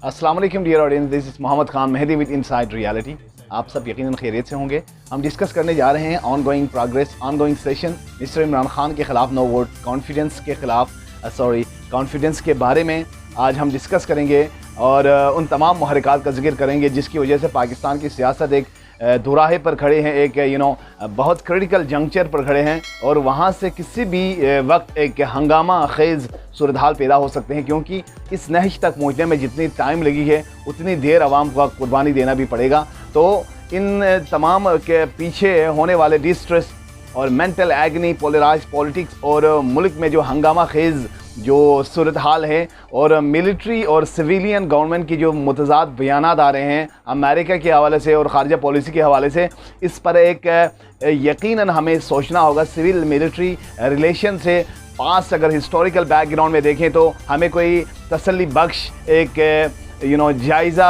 अस्सलाम वालेकुम dear audience, this is Mohammad Khan Mehdi with Inside Reality. आप सब यकीनन खैरियत से होंगे। हम डिस्कस करने जा रहे हैं on going progress, on going session mister Imran Khan के ख़िलाफ़ नो वोट कॉन्फिडेंस के कॉन्फिडेंस के बारे में आज हम डिस्कस करेंगे और उन तमाम मुहर्रिकात का जिक्र करेंगे जिसकी वजह से पाकिस्तान की सियासत एक दोराहे पर खड़े हैं, एक बहुत क्रिटिकल जंक्चर पर खड़े हैं और वहाँ से किसी भी वक्त एक हंगामा खेज़ सूरत हाल पैदा हो सकते हैं, क्योंकि इस नहज तक पहुँचने में जितनी टाइम लगी है उतनी देर आवाम को कुर्बानी देना भी पड़ेगा। तो इन तमाम के पीछे होने वाले डिस्ट्रेस और मेंटल एगनी, पोलराइज पॉलिटिक्स और मुल्क में जो हंगामा खेज़ जो सूरत हाल है और मिलिट्री और सिविलियन गवर्नमेंट की जो मुतज़ाद बयानात आ रहे हैं अमेरिका के हवाले से और ख़ारिजा पॉलिसी के हवाले से, इस पर एक यकीनन हमें सोचना होगा। सिविल मिलिट्री रिलेशन से पास्ट अगर हिस्टोरिकल बैकग्राउंड में देखें तो हमें कोई तसल्ली बख्श एक जायज़ा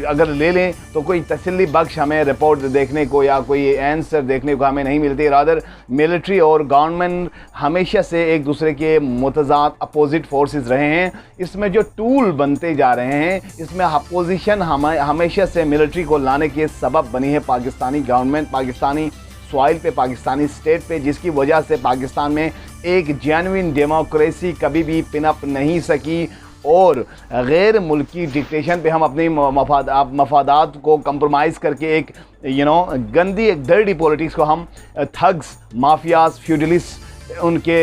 अगर ले लें तो कोई तसल्ली बख्श हमें रिपोर्ट देखने को या कोई आंसर देखने को हमें नहीं मिलती। रादर मिलिट्री और गवर्नमेंट हमेशा से एक दूसरे के मुतज़ाद अपोजिट फोर्सेस रहे हैं। इसमें जो टूल बनते जा रहे हैं, इसमें अपोजिशन हमेशा से मिलिट्री को लाने के सबब बनी है पाकिस्तानी गवर्नमेंट, पाकिस्तानी सॉइल पे, पाकिस्तानी स्टेट पे, जिसकी वजह से पाकिस्तान में एक जेन्युइन डेमोक्रेसी कभी भी पिनअप नहीं सकी और गैर मुल्की डिक्टेशन पे हम अपनी मफादात को कंप्रोमाइज़ करके एक गंदी एक डर्टी पॉलिटिक्स को हम थग्स, माफियाज, फ्यूडलिस्ट उनके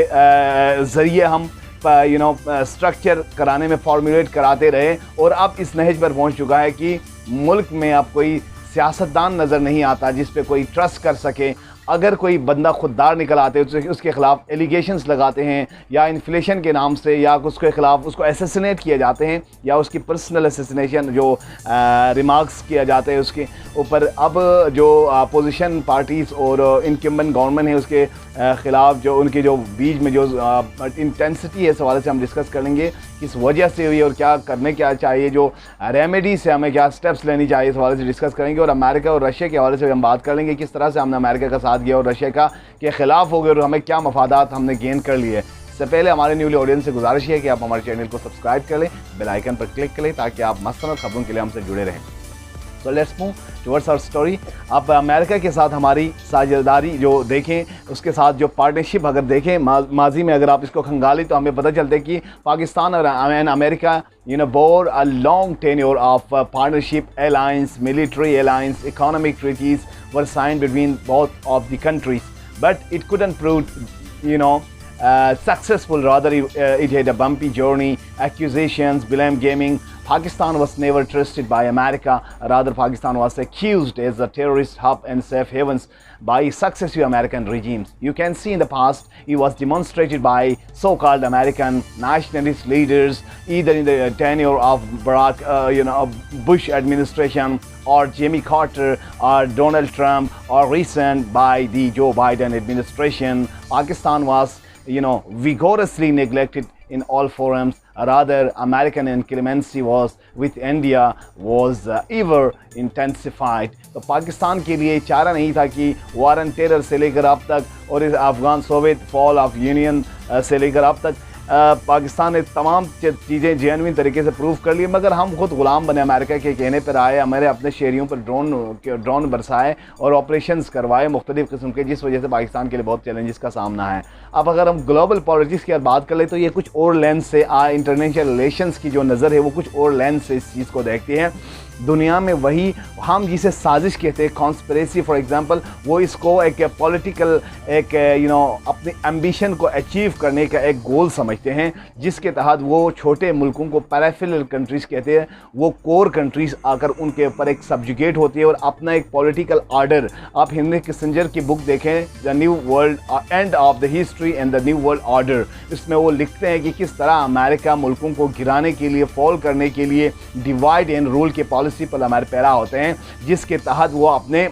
ज़रिए हम स्ट्रक्चर कराने में फॉर्मुलेट कराते रहे और अब इस नहज पर पहुंच चुका है कि मुल्क में अब कोई सियासतदान नज़र नहीं आता जिस पे कोई ट्रस्ट कर सके। अगर कोई बंदा खुददार निकल आते हैं तो उसके ख़िलाफ़ एलिगेशंस लगाते हैं या इन्फ्लेशन के नाम से या उसके ख़िलाफ़ उसको असैसिनेट किए जाते हैं या उसकी पर्सनल असैसिनेशन जो रिमार्क्स किया जाते हैं उसके ऊपर। अब जो अपोजिशन पार्टीज़ और इनकम्बेंट गवर्नमेंट है उसके ख़िलाफ़ जो उनके जो बीच में जो इंटेंसिटी है, इस हवाले से हम डिस्कस करेंगे किस वजह से हुई और क्या करने क्या चाहिए, जो रेमेडी से हमें क्या स्टेप्स लेनी चाहिए, इस हवाले से डिस्कस करेंगे। और अमेरिका और रशिया के हवाले से हम बात कर लेंगे किस तरह से हमने अमेरिका का साथ दिया और रशिया का के ख़िलाफ़ हो गए और हमें क्या मफादात हमने गेन कर लिए। इससे पहले हमारे न्यूली ऑडियंस से गुजारिश है कि आप हमारे चैनल को सब्सक्राइब कर लें, बेल आइकन पर क्लिक कर लें ताकि आप मसनद खबरों के लिए हमसे जुड़े रहें। तो let's move towards our story. आप अमेरिका के साथ हमारी साझेदारी जो देखें, उसके साथ जो पार्टनरशिप अगर देखें माजी में, अगर आप इसको खंगालें तो हमें पता चलता है कि पाकिस्तान और America bore a long tenure of partnership, alliance, military alliance, economic treaties were signed between both of the countries, but it couldn't prove successful. Rather it had a bumpy journey, accusations, blame gaming. Pakistan was never trusted by America. Rather, Pakistan was accused as a terrorist hub and safe havens by successive American regimes. You can see in the past it was demonstrated by so-called American nationalist leaders, either in the tenure of Bush administration or Jimmy Carter or Donald Trump, or recent by the Joe Biden administration. Pakistan was vigorously neglected in all forums. Rather, American inclemency was with India was ever intensified. तो पाकिस्तान के लिए चारा नहीं था कि war and terror से लेकर अब तक और इस Afghan Soviet fall of union से लेकर अब तक पाकिस्तान ने तमाम चीज़ें जेन्युइन तरीके से प्रूव कर ली, मगर हम खुद ग़ुलाम बने, अमेरिका के कहने पर आए, हमारे अपने शहरियों पर ड्रोन बरसाए और ऑपरेशंस करवाए मुख्तलिफ़ किस्म के, जिस वजह से पाकिस्तान के लिए बहुत चैलेंजेस का सामना है। अब अगर हम ग्लोबल पॉलिटिक्स की बात कर ले तो ये कुछ और लेंस से इंटरनेशनल रिलेशंस की जो नज़र है वो कुछ और लेंस से इस चीज़ को देखती है। दुनिया में वही हम जिसे साजिश कहते हैं, कॉन्स्पिरेसी फॉर एग्जांपल, वो इसको एक पॉलिटिकल एक अपनी एम्बिशन को अचीव करने का एक गोल समझते हैं, जिसके तहत वो छोटे मुल्कों को पैराफिरल कंट्रीज़ कहते हैं, वो कोर कंट्रीज़ आकर उनके ऊपर एक सब्जुगेट होती है और अपना एक पॉलिटिकल आर्डर। आप हेनरी किसिंजर की बुक देखें, the new world end of the history and the new world order, इसमें वो लिखते हैं कि किस तरह अमेरिका मुल्कों को गिराने के लिए, फॉल करने के लिए डिवाइड एंड रूल के पॉलिसी पर हमारे पैरा होते हैं, जिसके तहत वो अपने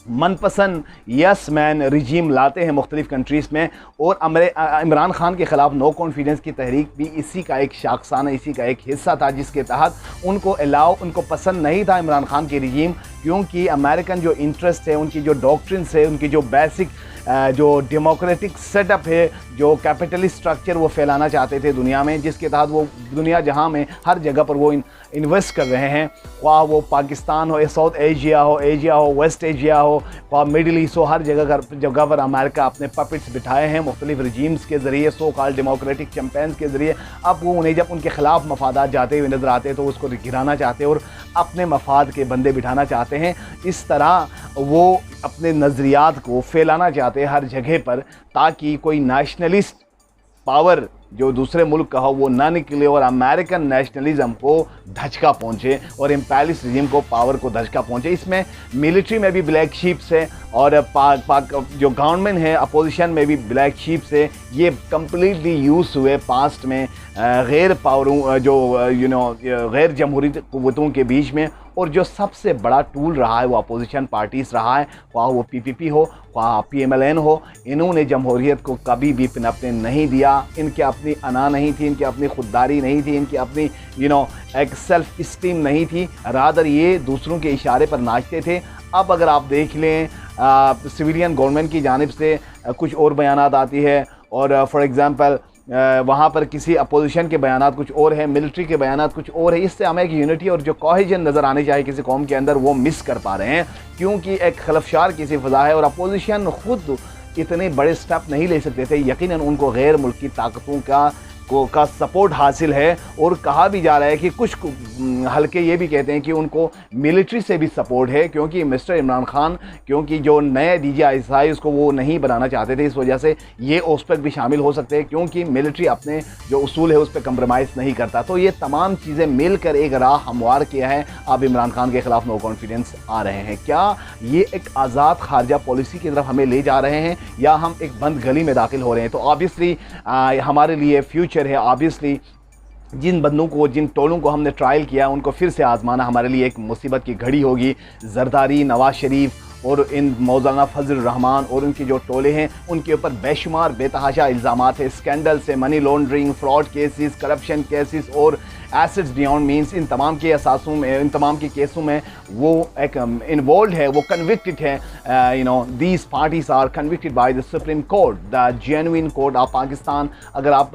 मनपसंद यस मैन रिजीम लाते हैं मुख्तलिफ़ कंट्रीज़ में। और इमरान खान के ख़िलाफ़ नो कॉन्फिडेंस की तहरीक भी इसी का एक शाखसाना, इसी का एक हिस्सा था, जिसके तहत उनको पसंद नहीं था इमरान खान की रिजीम, क्योंकि अमेरिकन जो इंटरेस्ट है, उनकी जो डॉक्ट्रिन्स है, उनकी जो बेसिक जो डेमोक्रेटिक सेटअप है, जो कैपिटलिस्ट स्ट्रक्चर वो फैलाना चाहते थे दुनिया में, जिसके तहत वो दुनिया जहां में हर जगह पर वो इन्वेस्ट कर रहे हैं, वहाँ वो पाकिस्तान हो, साउथ एशिया हो, वेस्ट एशिया हो, वहाँ मिडिल ईस्ट हो, हर जगह पर अमेरिका अपने पपेट्स बिठाए हैं मुख्तलिफ रजीम्स के ज़रिए, सो कॉल्ड डेमोक्रेटिक चैम्पियंस के ज़रिए। अब वो उन्हें जब उनके खिलाफ मफादात जाते हुए नज़र आते हैं तो उसको गिराना चाहते हैं और अपने मफाद के बंदे बिठाना चाहते हैं। इस तरह वो अपने नज़रियात को फैलाना चाहते हैं हर जगह पर, ताकि कोई नेशनलिस्ट पावर जो दूसरे मुल्क का हो वो ना निकले और अमेरिकन नेशनलिज्म को धचका पहुंचे और इम्पेरियलिस्ट रिजीम को पावर को धचका पहुंचे। इसमें मिलिट्री में भी ब्लैक शीप्स है और जो गवर्नमेंट है अपोजिशन में भी ब्लैक शीप्स है। ये कम्प्लीटली यूज़ हुए पास्ट में गैर पावरों गैर जमहूरी क़ुव्वतों के बीच में, और जो सबसे बड़ा टूल रहा है वो अपोजिशन पार्टीज़ रहा है, वहाँ वो PPP हो, वहाँ PMLN हो। इन्होंने जमहूरियत को कभी भी पनपने नहीं दिया। इनके अपनी अना नहीं थी, इनकी अपनी खुददारी नहीं थी, इनकी अपनी एक सेल्फ इस्टीम नहीं थी, रादर ये दूसरों के इशारे पर नाचते थे। अब अगर आप देख लें सिविलियन गवर्नमेंट की जानिब से कुछ और बयानात आती है, और फॉर एग्ज़ाम्पल वहाँ पर किसी अपोजिशन के बयानात कुछ और है, मिलिट्री के बयानात कुछ और है। इससे हमें एक यूनिटी और जो कोहेजन नज़र आनी चाहिए किसी कौम के अंदर, वो मिस कर पा रहे हैं, क्योंकि एक खलफशार किसी फ़ज़ा है और अपोजिशन ख़ुद इतने बड़े स्टेप नहीं ले सकते थे। यकीनन उनको गैर मुल्की ताकतों का सपोर्ट हासिल है, और कहा भी जा रहा है कि कुछ हल्के ये भी कहते हैं कि उनको मिलिट्री से भी सपोर्ट है, क्योंकि मिस्टर इमरान खान क्योंकि जो नए DGI उसको वो नहीं बनाना चाहते थे, इस वजह से ये एस्पेक्ट भी शामिल हो सकते हैं, क्योंकि मिलिट्री अपने जो उसूल है उस पर कंप्रोमाइज़ नहीं करता। तो ये तमाम चीज़ें मिलकर एक राह हमवार किया है। अब इमरान खान के ख़िलाफ़ नो कॉन्फिडेंस आ रहे हैं। क्या ये एक आज़ाद खारजा पॉलिसी की तरफ हमें ले जा रहे हैं, या हम एक बंद गली में दाखिल हो रहे हैं? तो ऑब्वियसली हमारे लिए फ्यूचर है, ऑब्वियसली जिन बंदों को, जिन टोलों को हमने ट्रायल किया उनको फिर से आजमाना हमारे लिए एक मुसीबत की घड़ी होगी। जरदारी, नवाज शरीफ और इन मौलाना फजल रहमान और उनके जो टोले हैं उनके ऊपर बेशुमार बेतहाशा इल्ज़ामात है, स्कैंडल से money laundering, fraud cases, corruption cases और एसेट्स बियॉन्ड मींस, इन तमाम के असासों में, इन तमाम के केसों में वो एक इन्वॉल्व है, वो कन्विक्टेड है। These parties are convicted by the supreme court, the genuine court of Pakistan. अगर आप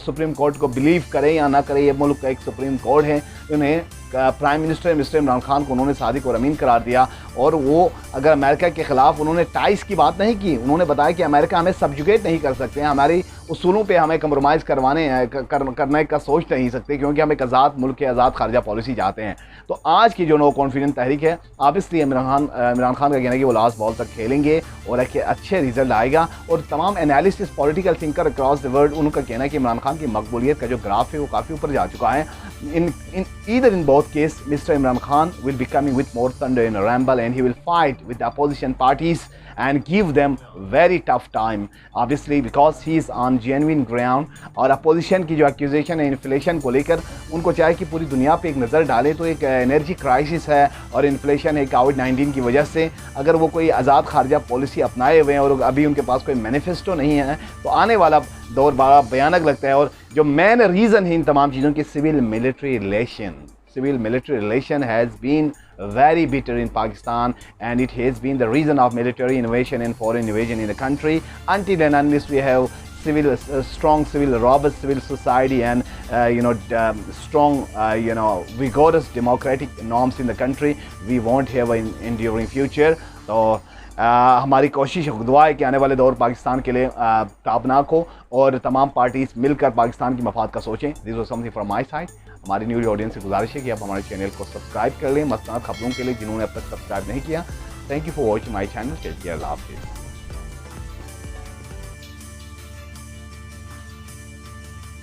सुप्रीम कोर्ट को बिलीव करें या ना करें, ये मुल्क का एक सुप्रीम कोर्ट है। उन्हें prime minister mister Imran Khan को उन्होंने सादिक और अमीन करार दिया, और वो अगर अमेरिका के ख़िलाफ़ उन्होंने टाइस की बात नहीं की, उन्होंने बताया कि अमेरिका हमें सब्जुगेट नहीं कर सकते हैं, हमारी उसूलों पे हमें कंप्रोमाइज़ करने का सोच नहीं सकते, क्योंकि हम एक आज़ाद मुल्क के आज़ाद खारजा पॉलिसी चाहते हैं। तो आज की जो नो कॉन्फिडेंस तहरीक है, ऑब्वियसली इमरान खान का कहना है कि वो लास्ट बॉल तक खेलेंगे और एक अच्छे रिजल्ट आएगा। और तमाम analysts, political thinker across the world, उनका कहना है कि इमरान खान की मकबूलियत का जो ग्राफ है वो काफ़ी ऊपर जा चुका है। In both case mister Imran Khan will be coming with more thunder in ramble, and he will fight with the opposition parties and give them very tough time, obviously because he is on genuine ground। और opposition की जो accusation है inflation को लेकर, उनको चाहे कि पूरी दुनिया पे एक नज़र डाले तो एक एनर्जी क्राइसिस है और इन्फ्लेशन है कोविड-19 की वजह से। अगर वो कोई आज़ाद खारजा पॉलिसी अपनाए हुए हैं और अभी उनके पास कोई मैनिफेस्टो नहीं है, तो आने वाला दौर बड़ा भयानक लगता है। और जो मेन रीज़न है इन तमाम चीज़ों की, civil military relation has been very bitter in Pakistan, and it has been the reason of military invasion and foreign invasion in the country, until and unless we have strong civil, robust civil society and strong vigorous democratic norms in the country, we won't have an enduring future। तो हमारी कोशिश दुआ है कि आने वाले दौर पाकिस्तान के लिए ताबनाक हो और तमाम पार्टीज मिलकर पाकिस्तान की मफाद का सोचें। This was something from my side. हमारी न्यू ऑडियंस से गुजारिश है कि आप हमारे चैनल को सब्सक्राइब कर लें, मसनद खबरों के लिए जिन्होंने अब तक सब्सक्राइब नहीं किया। Thank you for watching my channel. Take care, अल्लाह हाफिज़।